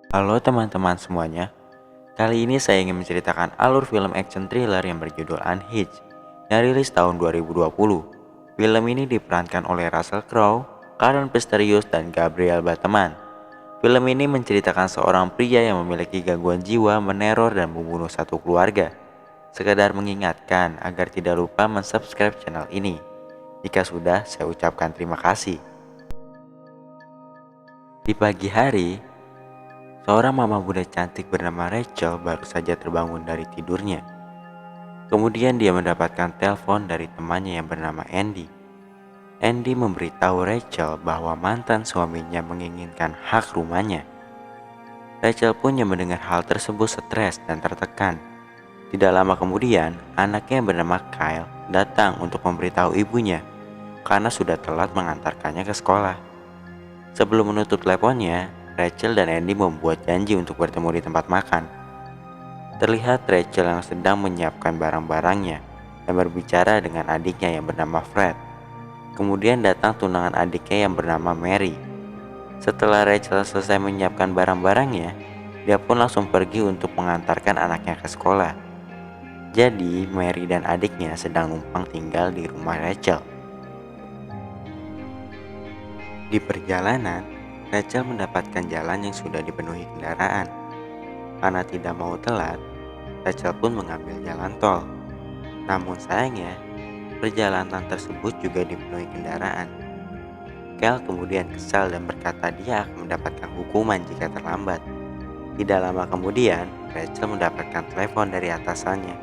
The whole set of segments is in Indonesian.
Halo teman-teman semuanya, kali ini saya ingin menceritakan alur film action thriller yang berjudul Unhinged yang rilis tahun 2020. Film ini diperankan oleh Russell Crowe, Karen Pistorius, dan Gabriel Bateman. Film ini menceritakan seorang pria yang memiliki gangguan jiwa meneror dan membunuh satu keluarga. Sekedar mengingatkan agar tidak lupa mensubscribe channel ini. Jika sudah, saya ucapkan terima kasih. Di pagi hari, seorang mama muda cantik bernama Rachel baru saja terbangun dari tidurnya. Kemudian dia mendapatkan telepon dari temannya yang bernama Andy. Andy memberitahu Rachel bahwa mantan suaminya menginginkan hak rumahnya. Rachel pun yang mendengar hal tersebut stres dan tertekan. Tidak lama kemudian, anaknya yang bernama Kyle datang untuk memberitahu ibunya karena sudah telat mengantarkannya ke sekolah. Sebelum menutup teleponnya, Rachel dan Andy membuat janji untuk bertemu di tempat makan. Terlihat Rachel yang sedang menyiapkan barang-barangnya dan berbicara dengan adiknya yang bernama Fred. Kemudian datang tunangan adiknya yang bernama Mary. Setelah Rachel selesai menyiapkan barang-barangnya, dia pun langsung pergi untuk mengantarkan anaknya ke sekolah. Jadi Mary dan adiknya sedang numpang tinggal di rumah Rachel. Di perjalanan, Rachel mendapatkan jalan yang sudah dipenuhi kendaraan. Karena tidak mau telat, Rachel pun mengambil jalan tol. Namun sayangnya, perjalanan tersebut juga dipenuhi kendaraan. Kel kemudian kesal dan berkata dia akan mendapatkan hukuman jika terlambat. Tidak lama kemudian, Rachel mendapatkan telepon dari atasannya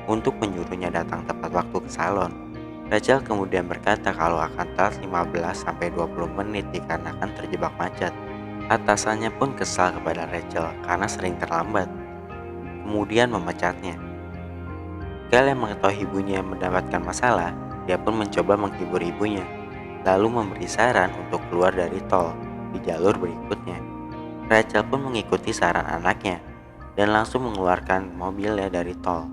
untuk menyuruhnya datang tepat waktu ke salon. Rachel kemudian berkata kalau akan telat 15-20 menit dikarenakan terjebak macet. Atasannya pun kesal kepada Rachel karena sering terlambat, kemudian memecatnya. Kel yang mengetahui ibunya mendapatkan masalah, dia pun mencoba menghibur ibunya, lalu memberi saran untuk keluar dari tol di jalur berikutnya. Rachel pun mengikuti saran anaknya dan langsung mengeluarkan mobilnya dari tol.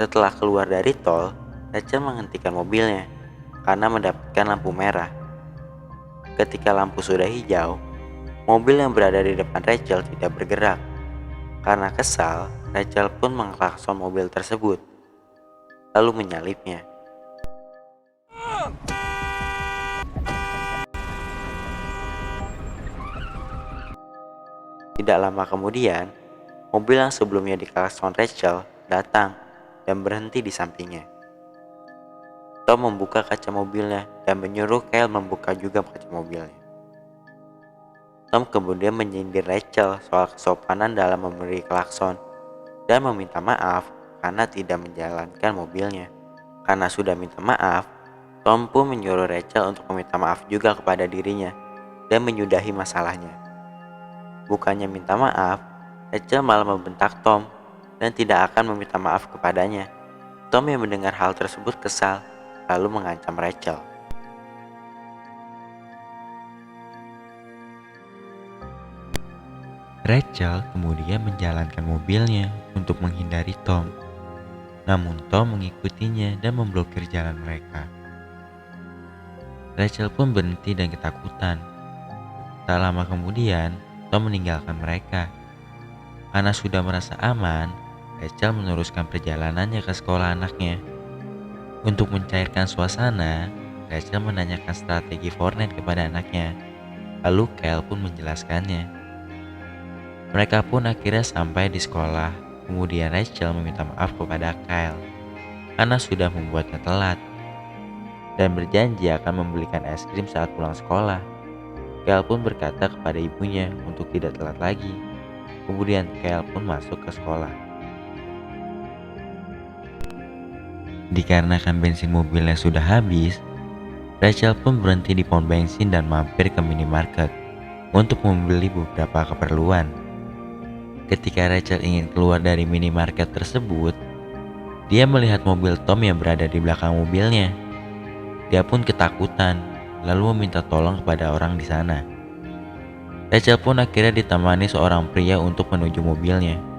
Setelah keluar dari tol, Rachel menghentikan mobilnya karena mendapatkan lampu merah. Ketika lampu sudah hijau, mobil yang berada di depan Rachel tidak bergerak. Karena kesal, Rachel pun mengklakson mobil tersebut, lalu menyalipnya. Tidak lama kemudian, mobil yang sebelumnya diklakson Rachel datang dan berhenti di sampingnya. Tom membuka kaca mobilnya dan menyuruh Kyle membuka juga kaca mobilnya. Tom kemudian menyindir Rachel soal kesopanan dalam memberi klakson dan meminta maaf karena tidak menjalankan mobilnya. Karena sudah minta maaf, Tom pun menyuruh Rachel untuk meminta maaf juga kepada dirinya dan menyudahi masalahnya. Bukannya minta maaf, Rachel malah membentak Tom dan tidak akan meminta maaf kepadanya. Tom yang mendengar hal tersebut kesal, lalu mengancam Rachel. Rachel kemudian menjalankan mobilnya untuk menghindari Tom. Namun Tom mengikutinya dan memblokir jalan mereka. Rachel pun berhenti dan ketakutan. Tak lama kemudian, Tom meninggalkan mereka. Karena sudah merasa aman, Rachel meneruskan perjalanannya ke sekolah anaknya. Untuk mencairkan suasana, Rachel menanyakan strategi Fortnite kepada anaknya. Lalu Kyle pun menjelaskannya. Mereka pun akhirnya sampai di sekolah. Kemudian Rachel meminta maaf kepada Kyle karena sudah membuatnya telat dan berjanji akan membelikan es krim saat pulang sekolah. Kyle pun berkata kepada ibunya untuk tidak telat lagi. Kemudian Kyle pun masuk ke sekolah. Dikarenakan bensin mobilnya sudah habis, Rachel pun berhenti di pom bensin dan mampir ke minimarket untuk membeli beberapa keperluan. Ketika Rachel ingin keluar dari minimarket tersebut, dia melihat mobil Tom yang berada di belakang mobilnya. Dia pun ketakutan, lalu meminta tolong kepada orang di sana. Rachel pun akhirnya ditemani seorang pria untuk menuju mobilnya.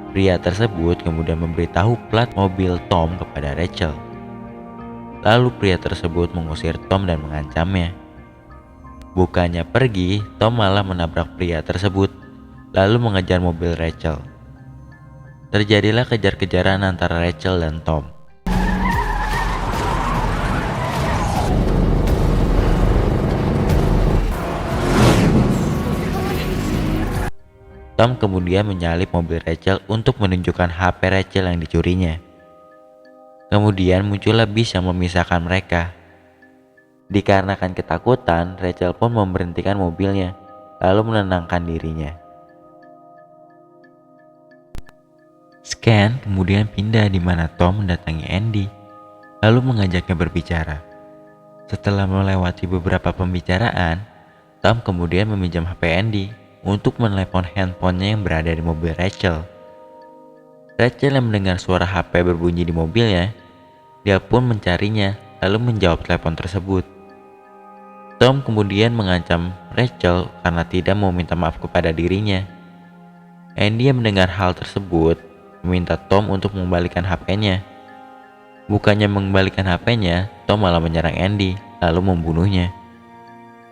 Pria tersebut kemudian memberitahu plat mobil Tom kepada Rachel. Lalu pria tersebut mengusir Tom dan mengancamnya. Bukannya pergi, Tom malah menabrak pria tersebut lalu mengejar mobil Rachel. Terjadilah kejar-kejaran antara Rachel dan Tom. Tom kemudian menyalip mobil Rachel untuk menunjukkan HP Rachel yang dicurinya. Kemudian muncullah bis yang memisahkan mereka. Dikarenakan ketakutan, Rachel pun memberhentikan mobilnya, lalu menenangkan dirinya. Scan kemudian pindah di mana Tom mendatangi Andy, lalu mengajaknya berbicara. Setelah melewati beberapa pembicaraan, Tom kemudian meminjam HP Andy untuk menelepon handphonenya yang berada di mobil Rachel. Rachel yang mendengar suara HP berbunyi di mobilnya, dia pun mencarinya lalu menjawab telepon tersebut. Tom kemudian mengancam Rachel karena tidak mau minta maaf kepada dirinya. Andy yang mendengar hal tersebut meminta Tom untuk mengembalikan HP-nya. Bukannya mengembalikan HP-nya, Tom malah menyerang Andy lalu membunuhnya.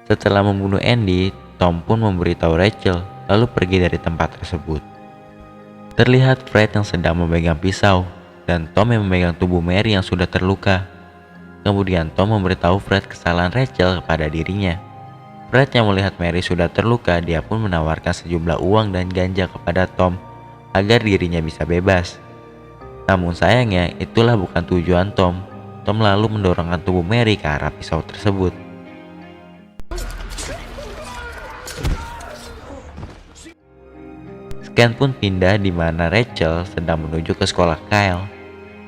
Setelah membunuh Andy, Tom pun memberitahu Rachel lalu pergi dari tempat tersebut. Terlihat Fred yang sedang memegang pisau dan Tom yang memegang tubuh Mary yang sudah terluka. Kemudian Tom memberitahu Fred kesalahan Rachel kepada dirinya. Fred yang melihat Mary sudah terluka, dia pun menawarkan sejumlah uang dan ganja kepada Tom agar dirinya bisa bebas. Namun sayangnya itulah bukan tujuan Tom. Tom lalu mendorongkan tubuh Mary ke arah pisau tersebut. Scan pun pindah di mana Rachel sedang menuju ke sekolah Kyle.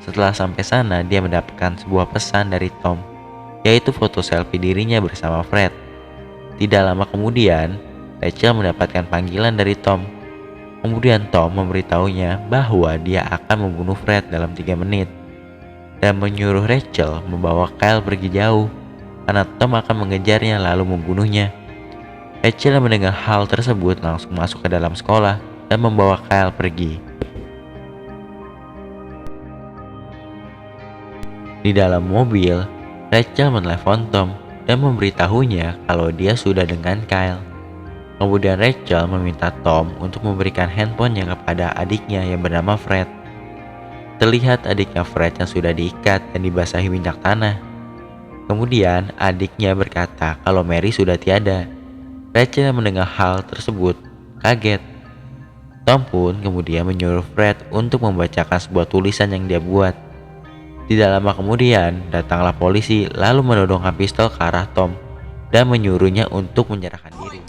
Setelah sampai sana, dia mendapatkan sebuah pesan dari Tom, yaitu foto selfie dirinya bersama Fred. Tidak lama kemudian, Rachel mendapatkan panggilan dari Tom. Kemudian Tom memberitahunya bahwa dia akan membunuh Fred dalam 3 menit dan menyuruh Rachel membawa Kyle pergi jauh karena Tom akan mengejarnya lalu membunuhnya. Rachel yang mendengar hal tersebut langsung masuk ke dalam sekolah dan membawa Kyle pergi. Di dalam mobil, Rachel menelepon Tom dan memberitahunya kalau dia sudah dengan Kyle. Kemudian Rachel meminta Tom untuk memberikan handphonenya kepada adiknya yang bernama Fred. Terlihat adiknya Fred yang sudah diikat dan dibasahi minyak tanah. Kemudian adiknya berkata kalau Mary sudah tiada. Rachel yang mendengar hal tersebut kaget. Tom pun kemudian menyuruh Fred untuk membacakan sebuah tulisan yang dia buat. Tidak lama kemudian datanglah polisi lalu menodongkan pistol ke arah Tom dan menyuruhnya untuk menyerahkan diri.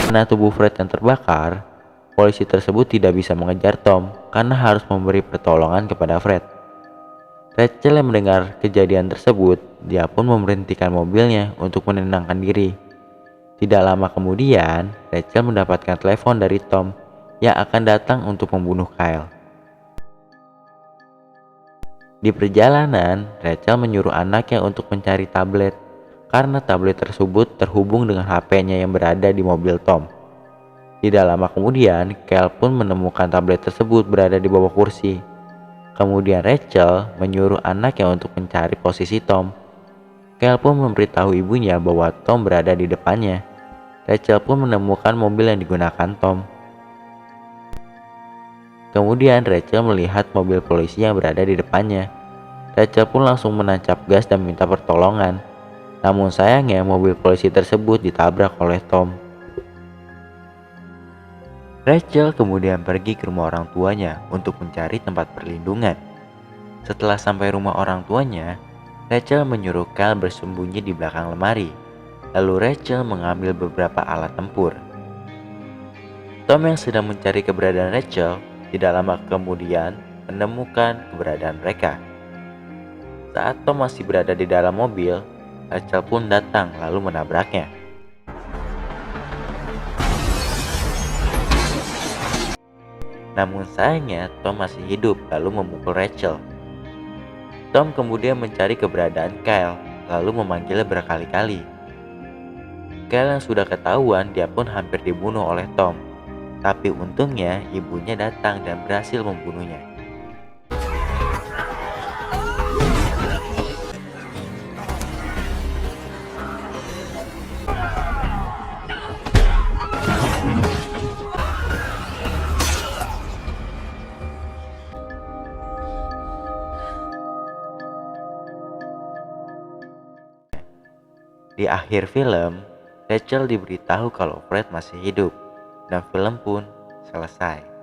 Karena tubuh Fred yang terbakar, polisi tersebut tidak bisa mengejar Tom karena harus memberi pertolongan kepada Fred. Rachel yang mendengar kejadian tersebut, dia pun memberhentikan mobilnya untuk menenangkan diri. Tidak lama kemudian, Rachel mendapatkan telepon dari Tom yang akan datang untuk membunuh Kyle. Di perjalanan, Rachel menyuruh anaknya untuk mencari tablet karena tablet tersebut terhubung dengan HP-nya yang berada di mobil Tom. Tidak lama kemudian, Kyle pun menemukan tablet tersebut berada di bawah kursi. Kemudian Rachel menyuruh anaknya untuk mencari posisi Tom. Kyle pun memberitahu ibunya bahwa Tom berada di depannya. Rachel pun menemukan mobil yang digunakan Tom. Kemudian Rachel melihat mobil polisi yang berada di depannya. Rachel pun langsung menancap gas dan minta pertolongan. Namun sayangnya mobil polisi tersebut ditabrak oleh Tom. Rachel kemudian pergi ke rumah orang tuanya untuk mencari tempat perlindungan. Setelah sampai rumah orang tuanya, Rachel menyuruh Kyle bersembunyi di belakang lemari. Lalu Rachel mengambil beberapa alat tempur. Tom yang sedang mencari keberadaan Rachel tidak lama kemudian menemukan keberadaan mereka. Saat Tom masih berada di dalam mobil, Rachel pun datang lalu menabraknya. Namun sayangnya Tom masih hidup lalu memukul Rachel. Tom kemudian mencari keberadaan Kyle lalu memanggilnya berkali-kali. Kyle yang sudah ketahuan dia pun hampir dibunuh oleh Tom. Tapi untungnya ibunya datang dan berhasil membunuhnya. Di akhir film, Rachel diberitahu kalau Fred masih hidup dan film pun selesai.